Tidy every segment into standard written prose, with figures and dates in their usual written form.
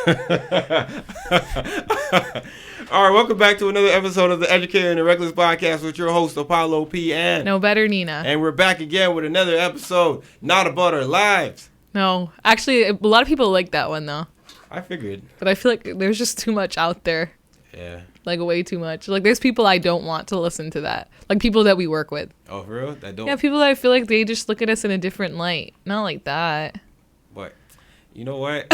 All right, welcome back to another episode of the Educated and the Reckless Podcast with your host, Apollo P. and No Better Nina. And we're back again with another episode, not about our lives. No, actually, a lot of people like that one, though. I figured. But I feel like there's just too much out there. Yeah. Like, way too much. Like, there's people I don't want to listen to that. Like, people that we work with. Oh, for real? That don't. Yeah, people that I feel like they just look at us in a different light. Not like that. But, you know what?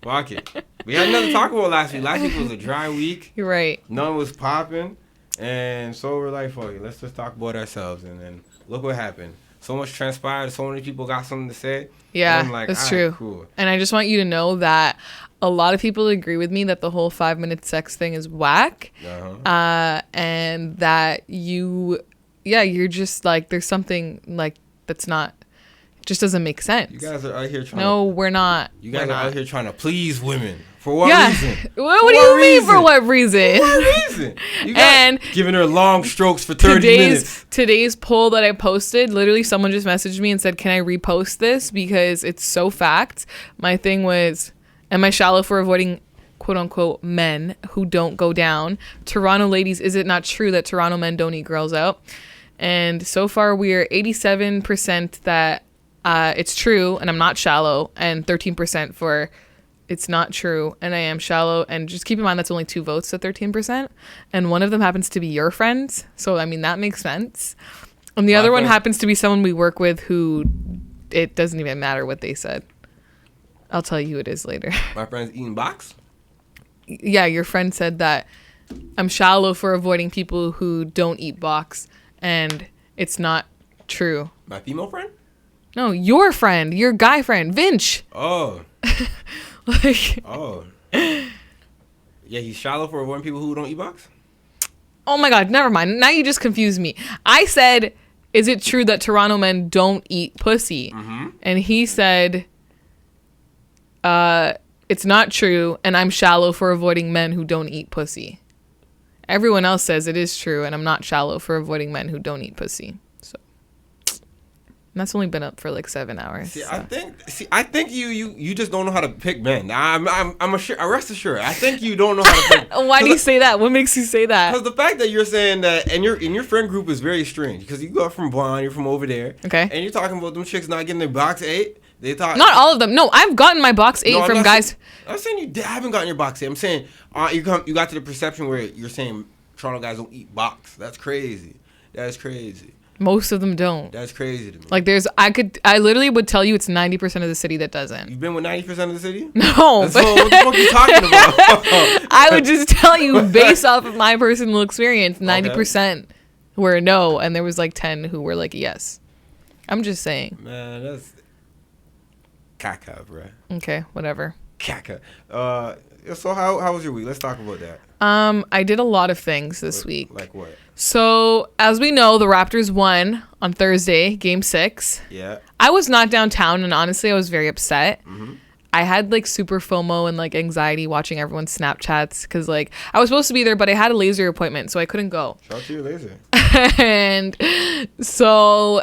Fuck it. We had nothing to talk about last week. Last week was a dry week. You're right. None was popping. And so we're like, fuck it. Let's just talk about ourselves. And then look what happened. So much transpired. So many people got something to say. Yeah, I'm like, that's all right, true. Cool. And I just want you to know that a lot of people agree with me that the whole 5-minute sex thing is whack. Uh-huh. And that you're just like, there's something like that's not, it just doesn't make sense. You guys are out here trying No, we're not. You guys We're are not. out here trying to please women. For what reason? What do you mean for what reason? For what reason? You guys And giving her long strokes for 30 minutes. Today's poll that I posted, literally someone just messaged me and said, can I repost this? Because it's so fact. My thing was, am I shallow for avoiding quote unquote men who don't go down? Toronto ladies, is it not true that Toronto men don't eat girls out? And so far we are 87% that it's true and I'm not shallow, and 13% for it's not true and I am shallow. And just keep in mind that's only 2 votes at 13%, and one of them happens to be your friends, so I mean that makes sense. And the other one happens to be someone we work with who it doesn't even matter what they said. I'll tell you who it is later. My friend's eating box? Yeah, your friend said that I'm shallow for avoiding people who don't eat box, and it's not true. My female friend? No, your friend, your guy friend, Vinch. Oh. Like, Oh. Yeah, he's shallow for avoiding people who don't eat box? oh my God, never mind. Now you just confused me. I said, is it true that Toronto men don't eat pussy? Mm-hmm. And he said, it's not true, and I'm shallow for avoiding men who don't eat pussy. Everyone else says it is true, and I'm not shallow for avoiding men who don't eat pussy. So, and that's only been up for like 7 hours. See, so. I think you just don't know how to pick men. Rest assured. I think you don't know how to pick. Why do you say that? What makes you say that? Because the fact that you're saying that, and your friend group is very strange. Because you go from Blonde, you're from over there. Okay. And you're talking about them chicks not getting their box 8. They thought Not all of them. No, I've gotten my box 8 from guys. I'm saying you haven't gotten your box 8. I'm saying you got to the perception where you're saying Toronto guys don't eat box. That's crazy. That's crazy. Most of them don't. That's crazy to me. Like I literally would tell you it's 90% of the city that doesn't. You've been with 90% of the city? No. So what the fuck are you talking about? I would just tell you based off of my personal experience, 90% were no, and there was like 10 who were like yes. I'm just saying. Man, that's caca, bro. Okay, whatever. Caca. So how was your week? Let's talk about that. I did a lot of things this week. Like what? So, as we know, the Raptors won on Thursday, Game 6. Yeah. I was not downtown, and honestly, I was very upset. Mm-hmm. I had like super FOMO and like anxiety watching everyone's Snapchats because like I was supposed to be there, but I had a laser appointment, so I couldn't go. Shout out to your laser. And so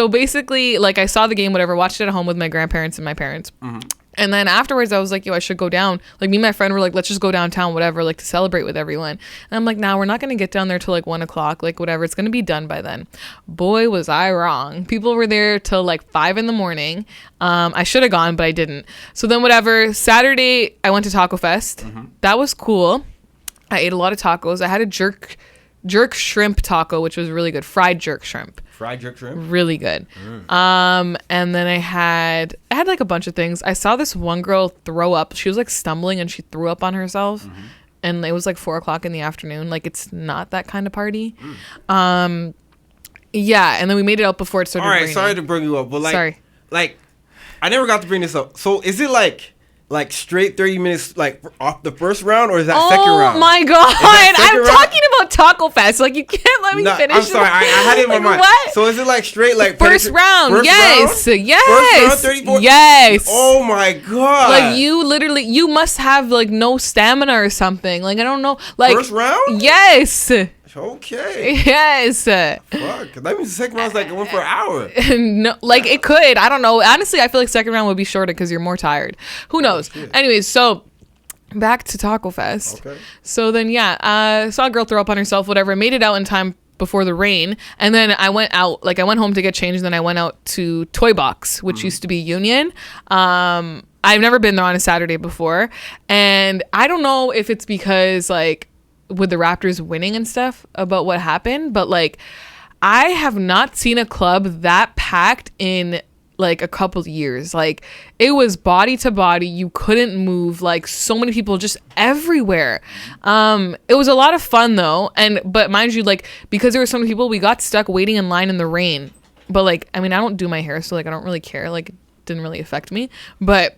basically, like I saw the game, whatever, watched it at home with my grandparents and my parents. Mm-hmm. And then afterwards, I was like, yo, I should go down. Like, me and my friend were like, let's just go downtown, whatever, like, to celebrate with everyone. And I'm like, nah, we're not going to get down there till, like, 1 o'clock. Like, whatever. It's going to be done by then. Boy, was I wrong. People were there till, like, 5 in the morning. I should have gone, but I didn't. So then, whatever. Saturday, I went to Taco Fest. Mm-hmm. That was cool. I ate a lot of tacos. I had a jerk shrimp taco, which was really good. Fried jerk shrimp. Fried jerk shrimp? Really good. And then I had like a bunch of things. I saw this one girl throw up. She was like stumbling and she threw up on herself. Mm-hmm. And it was like 4 o'clock in the afternoon. Like, it's not that kind of party. Yeah. And then we made it out before it started raining. All right. Sorry to bring you up, but Sorry. I never got to bring this up. So is it like straight 30 minutes like off the first round, or is that second round? Oh my God. I'm talking about Taco Fest. Like, you can't let me finish. I'm sorry. I had it in my mind. What? So is it like straight like first round? Yes. Round? Yes. First round, 34? Yes. Oh my God. Like, you must have like no stamina or something. Like, I don't know. Like, first round? Yes. Okay. Yes. Fuck. That means the second round's like went for an hour. No, like it could. I don't know. Honestly, I feel like second round would be shorter because you're more tired. Who knows? Anyways, so back to Taco Fest. Okay. So then, saw a girl throw up on herself, whatever. Made it out in time before the rain. And then I went out, like I went home to get changed. And then I went out to Toy Box, which used to be Union. I've never been there on a Saturday before. And I don't know if it's because like with the Raptors winning and stuff about what happened, but like I have not seen a club that packed in like a couple years. Like it was body to body, you couldn't move, like so many people just everywhere. It was a lot of fun though, but mind you, like because there were so many people, we got stuck waiting in line in the rain. But like I mean, I don't do my hair, so like I don't really care, like it didn't really affect me. But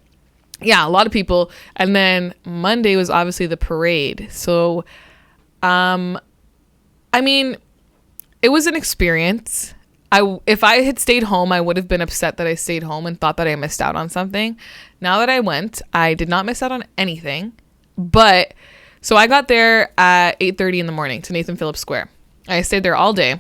yeah, a lot of people. And then Monday was obviously the parade. So I mean, it was an experience. If I had stayed home, I would have been upset that I stayed home and thought that I missed out on something. Now that I went, I did not miss out on anything. But so I got there at 8:30 in the morning to Nathan Phillips Square. I stayed there all day.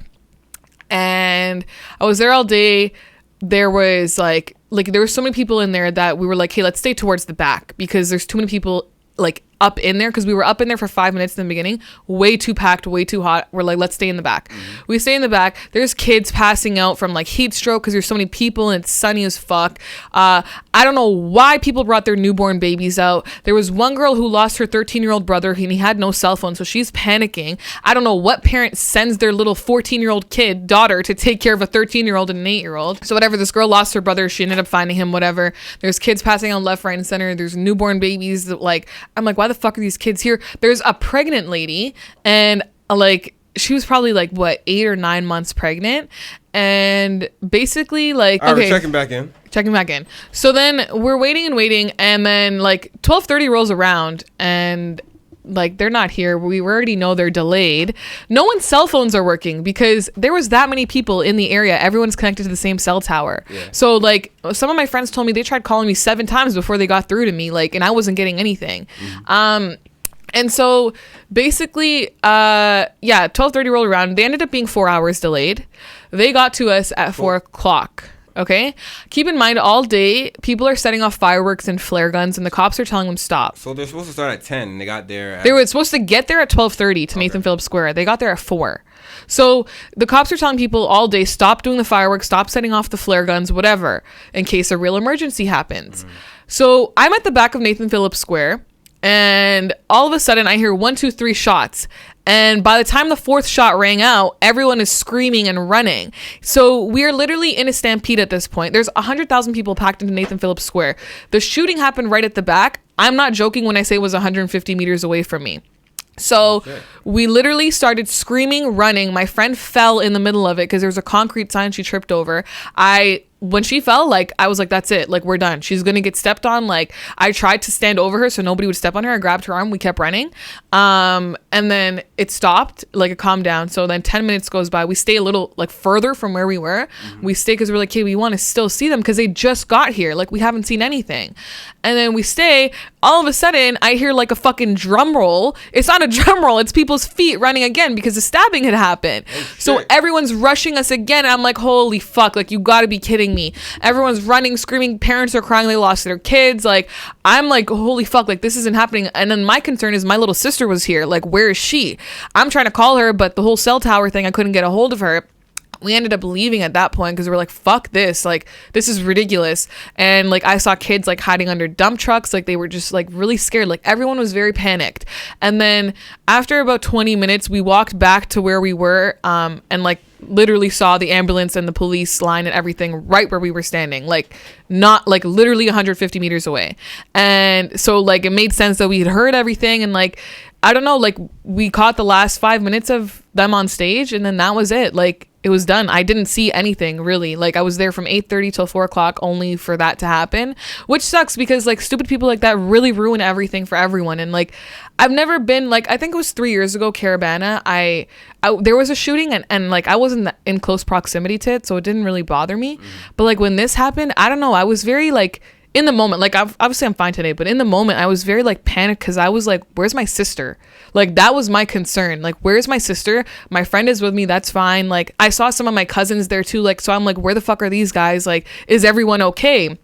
And I was there all day. There was like there were so many people in there that we were like, hey, let's stay towards the back because there's too many people like up in there, because we were up in there for 5 minutes in the beginning, way too packed, way too hot. We're like, let's stay in the back. We stay in the back. There's kids passing out from like heat stroke because there's so many people and it's sunny as fuck. I don't know why people brought their newborn babies out. There was one girl who lost her 13-year-old brother and he had no cell phone, so she's panicking. I don't know what parent sends their little 14-year-old daughter to take care of a 13-year-old and an 8-year-old. So whatever, this girl lost her brother, she ended up finding him, whatever. There's kids passing out left, right, and center. There's newborn babies that, like, I'm like, why the fuck are these kids here? There's a pregnant lady, and like she was probably like 8 or 9 months pregnant, and basically like all right, okay, we're checking back in. So then we're waiting, and then like 12:30 rolls around, and like they're not here. We already know they're delayed. No one's cell phones are working because there was that many people in the area. Everyone's connected to the same cell tower. Yeah. So like some of my friends told me they tried calling me 7 times before they got through to me, like, and I wasn't getting anything. And so basically 12:30 rolled around. They ended up being 4 hours delayed. They got to us at 4 o'clock. Okay, keep in mind all day people are setting off fireworks and flare guns, and the cops are telling them stop. So they're supposed to start at 10. And they got there. They were supposed to get there at 12:30 to Nathan Phillips Square. They got there at 4. So the cops are telling people all day, stop doing the fireworks, stop setting off the flare guns, whatever, in case a real emergency happens. So I'm at the back of Nathan Phillips Square, and all of a sudden I hear 1, 2, 3 shots. And by the time the 4th shot rang out, everyone is screaming and running. So we are literally in a stampede at this point. There's 100,000 people packed into Nathan Phillips Square. The shooting happened right at the back. I'm not joking when I say it was 150 meters away from me. So we literally started screaming, running. My friend fell in the middle of it because there was a concrete sign she tripped over. When she fell, like, I was like, that's it. Like, we're done. She's going to get stepped on. Like, I tried to stand over her so nobody would step on her. I grabbed her arm. We kept running. And then it stopped. Like, it calmed down. So then 10 minutes goes by. We stay a little, like, further from where we were. We stay because we're like, hey, we want to still see them because they just got here. Like, we haven't seen anything. And then we stay. All of a sudden, I hear, like, a fucking drum roll. It's not a drum roll. It's people's feet running again because the stabbing had happened. So everyone's rushing us again. And I'm like, holy fuck. Like, you got to be kidding me. Everyone's running, screaming. Parents are crying they lost their kids. Like, I'm like, holy fuck, like, this isn't happening. And then my concern is my little sister was here. Like, where is she? I'm trying to call her, but the whole cell tower thing, I couldn't get a hold of her. We ended up leaving at that point because we're like, fuck this. Like, this is ridiculous. And like, I saw kids like hiding under dump trucks. Like, they were just like really scared. Like, everyone was very panicked. And then after about 20 minutes, we walked back to where we were, and like literally saw the ambulance and the police line and everything right where we were standing, like not like literally 150 meters away. And so like, it made sense that we had heard everything. And like, I don't know, like we caught the last 5 minutes of them on stage, and then that was it. Like, it was done. I didn't see anything really. Like, I was there from 8:30 till 4 o'clock only for that to happen, which sucks because like stupid people like that really ruin everything for everyone. And like, I've never been, like, I think it was 3 years ago, Carabana, I there was a shooting, and like I wasn't in close proximity to it, so it didn't really bother me. But like when this happened, I don't know, I was very like, in the moment, like obviously I'm fine today, but in the moment I was very like panicked because I was like, where's my sister? Like that was my concern. Like, where's my sister? My friend is with me. That's fine. Like I saw some of my cousins there too. Like, so I'm like, where the fuck are these guys? Like, is everyone okay?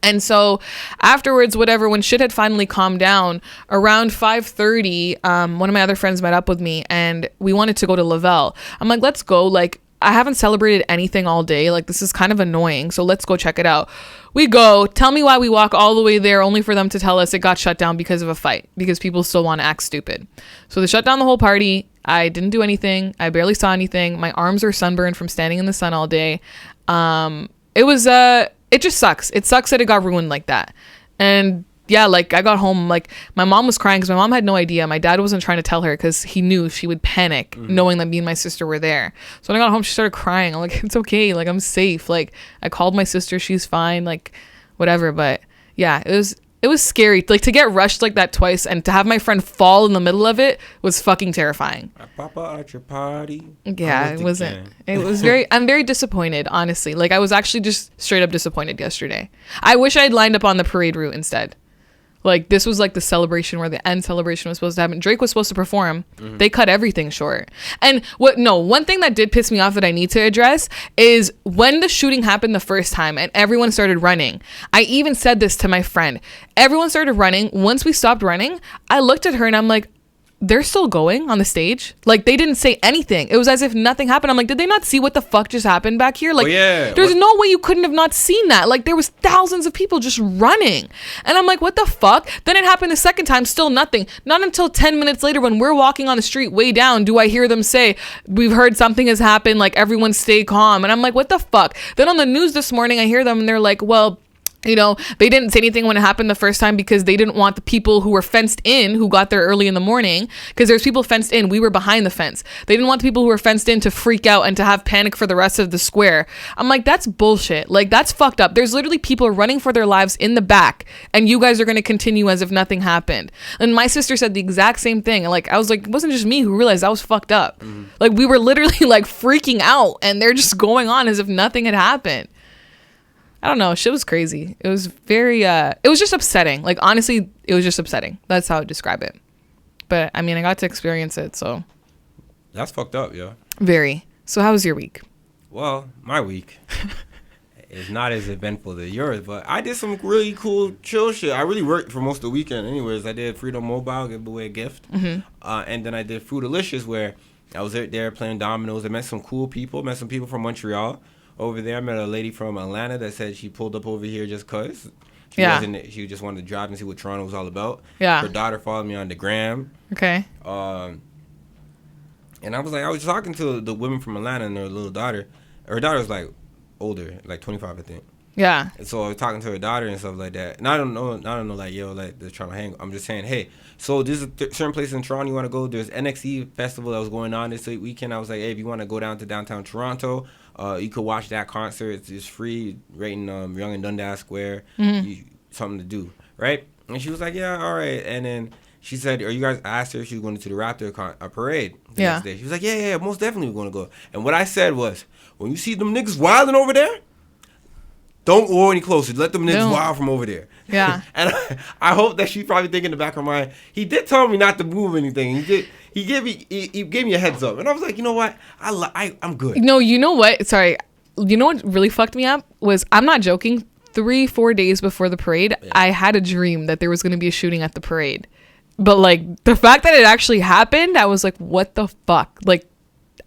And so afterwards, whatever, when shit had finally calmed down, around 5:30, one of my other friends met up with me and we wanted to go to Lavelle. I'm like, let's go. Like, I haven't celebrated anything all day. Like, this is kind of annoying. So let's go check it out. We go. Tell me why we walk all the way there only for them to tell us it got shut down because of a fight, because people still want to act stupid. So they shut down the whole party. I didn't do anything. I barely saw anything. My arms are sunburned from standing in the sun all day. It just sucks. It sucks that it got ruined like that. And yeah, like I got home, like my mom was crying because my mom had no idea. My dad wasn't trying to tell her because he knew she would panic knowing that me and my sister were there. So when I got home, she started crying. I'm like, it's okay. Like, I'm safe. Like, I called my sister. She's fine. Like, whatever. But yeah, it was scary. Like, to get rushed like that twice and to have my friend fall in the middle of it was fucking terrifying. Papa at your party. Yeah, it wasn't. It was I'm very disappointed, honestly. Like, I was actually just straight up disappointed yesterday. I wish I had lined up on the parade route instead. Like, this was like the celebration where the end celebration was supposed to happen. Drake was supposed to perform. They cut everything short. And one thing that did piss me off that I need to address is when the shooting happened the first time and everyone started running. I even said this to my friend. Everyone started running. Once we stopped running, I looked at her and I'm like, they're still going on the stage. Like, they didn't say anything. It was as if nothing happened. I'm like, did they not see what the fuck just happened back here? Like, there's no way you couldn't have not seen that. Like, there was thousands of people just running. And I'm like, what the fuck? Then it happened the second time, still nothing. Not until 10 minutes later when we're walking on the street way down do I hear them say, we've heard something has happened. Like, everyone stay calm. And I'm like, what the fuck? Then on the news this morning, I hear them and they're like, well, you know, they didn't say anything when it happened the first time because they didn't want the people who were fenced in, who got there early in the morning, because there's people fenced in. We were behind the fence. They didn't want the people who were fenced in to freak out and to have panic for the rest of the square. I'm like, that's bullshit. Like, that's fucked up. There's literally people running for their lives in the back, and you guys are going to continue as if nothing happened. And my sister said the exact same thing. And like, I was like, it wasn't just me who realized that was fucked up. Like, we were literally like freaking out, and they're just going on as if nothing had happened. I don't know. Shit was crazy. It was very, it was just upsetting. Like, honestly, it was just upsetting. That's how I would describe it. But, I mean, I got to experience it, so. That's fucked up, yeah. Very. So, how was your week? Well, my week is not as eventful as yours, but I did some really cool, chill shit. I really worked for most of the weekend anyways. I did Freedom Mobile, give away a gift. And then I did Fruitalicious, where I was there playing dominoes. I met some cool people, met some people from Montreal. Over there, I met a lady from Atlanta that said she pulled up over here just because. She just wanted to drive and see what Toronto was all about. Yeah. Her daughter followed me on the gram. Okay. And I was talking to the women from Atlanta and their little daughter. Her daughter was like older, like 25, I think. Yeah. And so I was talking to her daughter and stuff like that. And I don't know, like, yo, like, they're trying to hang. I'm just saying, hey, so there's a certain place in Toronto you want to go. There's NXE festival that was going on this weekend. I was like, hey, if you want to go down to downtown Toronto, you could watch that concert. It's free, right in Yonge and Dundas Square. Something to do, right? And she was like, yeah, all right. And then she said, are you guys, I asked her if she was going to the Raptor parade the next day. She was like, yeah, most definitely we're going to go. And what I said was, when you see them niggas wilding over there, don't go any closer. Let them niggas wild from over there. Yeah. And I hope that she's probably thinking in the back of her mind, he did tell me not to move anything. He gave me a heads up. And I was like, you know what? I'm good. No, you know what? Sorry. You know what really fucked me up was, I'm not joking, 3-4 days before the parade, I had a dream that there was going to be a shooting at the parade. But like, the fact that it actually happened, I was like, what the fuck? Like,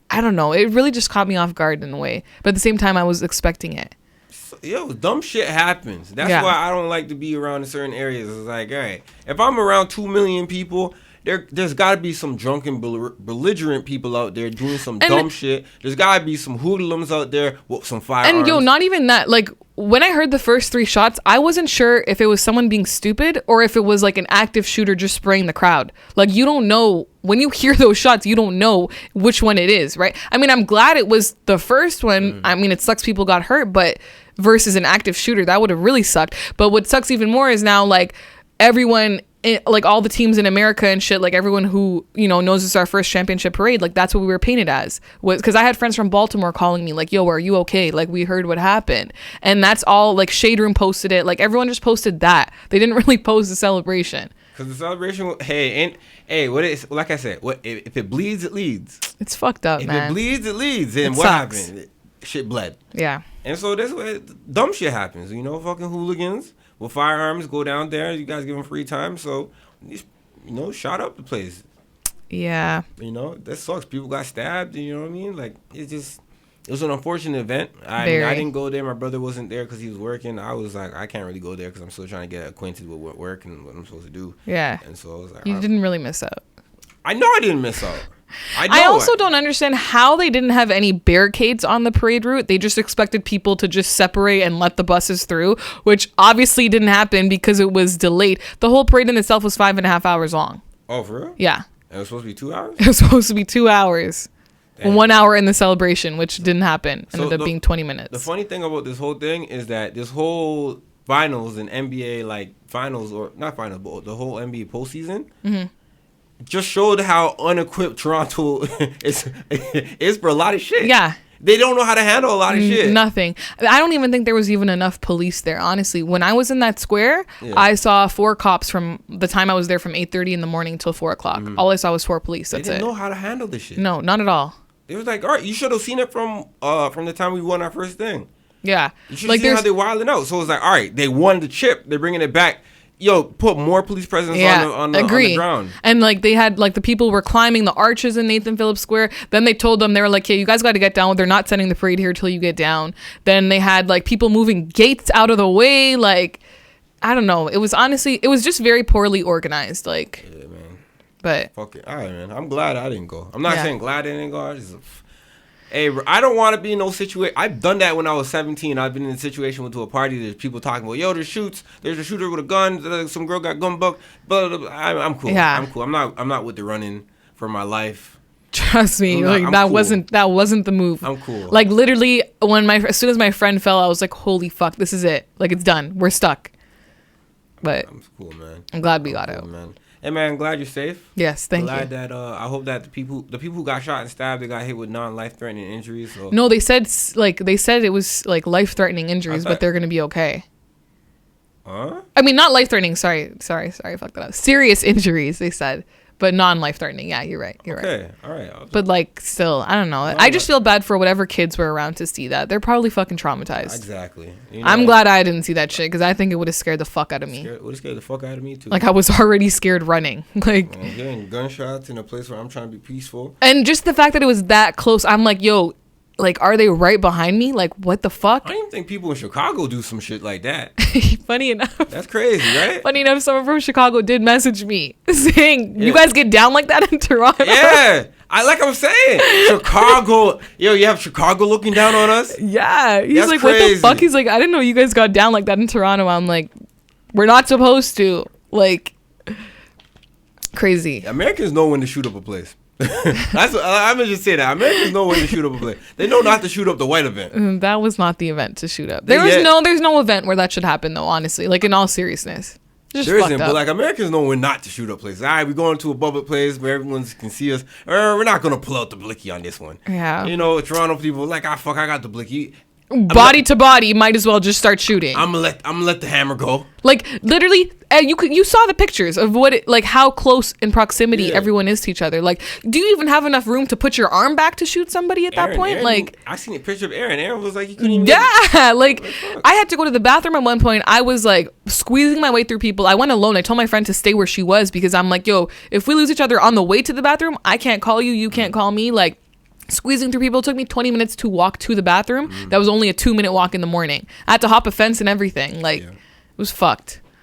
I don't know. It really just caught me off guard in a way. But at the same time, I was expecting it. Yo, dumb shit happens. That's why I don't like to be around in certain areas. It's like, all right, if I'm around 2 million people, there's got to be some drunken, belligerent people out there doing some dumb shit. There's got to be some hoodlums out there with some firearms. And yo, not even that. Like, when I heard the first 3 shots, I wasn't sure if it was someone being stupid or if it was like an active shooter just spraying the crowd. Like, you don't know. When you hear those shots, you don't know which one it is, right? I mean, I'm glad it was the first one. I mean, it sucks people got hurt, but versus an active shooter, that would have really sucked. But what sucks even more is now, like, everyone like all the teams in America and shit, like everyone who, you know, knows it's our first championship parade, like that's what we were painted as. Was because I had friends from Baltimore calling me like, yo, are you okay? Like we heard what happened. And that's all, like Shade Room posted it. Like everyone just posted that. They didn't really post the celebration. Because the celebration, hey, what is, like I said, what if it bleeds, it leads. It's fucked up, If man. it bleeds, it leads. And It what sucks. happened? Shit bled. Yeah. And so that's where dumb shit happens. You know, fucking hooligans with firearms go down there. You guys give them free time. So, you know, shot up the place. Yeah. You know, that sucks. People got stabbed. You know what I mean? Like, it was an unfortunate event. I Very. didn't go there. My brother wasn't there because he was working. I was like, I can't really go there because I'm still trying to get acquainted with what work and what I'm supposed to do. Yeah. And so I was like, You didn't really miss out. I know I didn't miss out. I also don't understand how they didn't have any barricades on the parade route. They just expected people to just separate and let the buses through, which obviously didn't happen because it was delayed. The whole parade in itself was 5.5 hours long. Oh, for real? Yeah. It was supposed to be 2 hours? It was supposed to be 2 hours. Damn. 1 hour in the celebration, which didn't happen. So Ended up being 20 minutes. The funny thing about this whole thing is that this whole finals and NBA, like finals, or not finals, but the whole NBA postseason, just showed how unequipped Toronto is for a lot of shit. Yeah. They don't know how to handle a lot of shit. Nothing. I don't even think there was even enough police there, honestly. When I was in that square, Yeah. I saw 4 cops from the time I was there from 8:30 in the morning till 4 o'clock. All I saw was 4 police. They That's didn't it. know how to handle this shit. No, not at all. It was like, all right, you should have seen it from the time we won our first thing. Yeah. You should Like see how there's they wilding out. So it's like, all right, they won the chip. They're bringing it back. Yo, put more police presence on the ground. And like they had like the people were climbing the arches in Nathan Phillips Square. Then they told them, they were like, "Hey, you guys got to get down. They're not sending the parade here till you get down." Then they had like people moving gates out of the way. Like, I don't know. It was just very poorly organized. Like, Yeah, man. but Fuck it. All right, man. I'm glad I didn't go. I'm not Yeah. saying glad I didn't go. Hey, bro, I don't want to be in no situation. I've done that when I was 17. I've been in a situation to a party. There's people talking about, yo, there's a shooter with a gun. Some girl got gun bucked. But I'm cool. Yeah. I'm cool. I'm not with the running for my life. trust me, I'm not- like I'm that cool. wasn't the move. I'm cool. Like literally, as soon as my friend fell, I was like, "Holy fuck, this is it! Like it's done. We're stuck." But I'm cool, man. I'm glad we got Cool, out. man. Hey, man, I'm glad you're safe. Yes, thank glad you. that I hope that the people who got shot and stabbed, they got hit with non-life threatening injuries. So. No, they said it was like life threatening injuries, I but thought- they're gonna be okay. Huh? I mean, not life threatening. Sorry, fuck that up. Serious injuries, they said, but non life threatening. Yeah, you're right. Right. Okay. All right. But like, still, I don't know. I just feel bad for whatever kids were around to see that. They're probably fucking traumatized. Exactly. You I'm know, glad I didn't see that shit because I think it would have scared the fuck out of me. Would have scared the fuck out of me too. Like I was already scared running. Like, I'm getting gunshots in a place where I'm trying to be peaceful. and just the fact that it was that close, I'm like, yo, like, are they right behind me? Like, what the fuck? I don't even think people in Chicago do some shit like that. Funny enough. That's crazy, right? Funny enough, someone from Chicago did message me saying, "You Yeah. guys get down like that in Toronto." Yeah. I'm saying. Chicago. Yo, you have Chicago looking down on us? Yeah. He's That's like, "What the crazy. fuck?" He's like, "I didn't know you guys got down like that in Toronto." I'm like, "We're not supposed to." Like, crazy. Americans know when to shoot up a place. That's what, I'm gonna just say that Americans know when to shoot up a place. They know not to shoot up the white event. That was not the event to shoot up. Yeah. There's no event where that should happen though, honestly. Like, in all seriousness. Just There fucked isn't, up. but like Americans know when not to shoot up places. All right, we're going to a public place where everyone can see us. We're not gonna pull out the blicky on this one. Yeah. You know, Toronto people like, I got the blicky. Body to body, might as well just start shooting. I'm gonna let the hammer go. Like literally, you saw the pictures of how close in proximity Yeah. everyone is to each other. Like, do you even have enough room to put your arm back to shoot somebody at that point? Aaron, like, I seen a picture of Aaron. Aaron was like, he couldn't even. yeah, like fuck? I had to go to the bathroom at one point. I was like squeezing my way through people. I went alone. I told my friend to stay where she was because I'm like, yo, if we lose each other on the way to the bathroom, I can't call you. You can't call me. Like, squeezing through people. It took me 20 minutes to walk to the bathroom. That was only a 2-minute walk in the morning. I had to hop a fence and everything. Like, Yeah. it was fucked.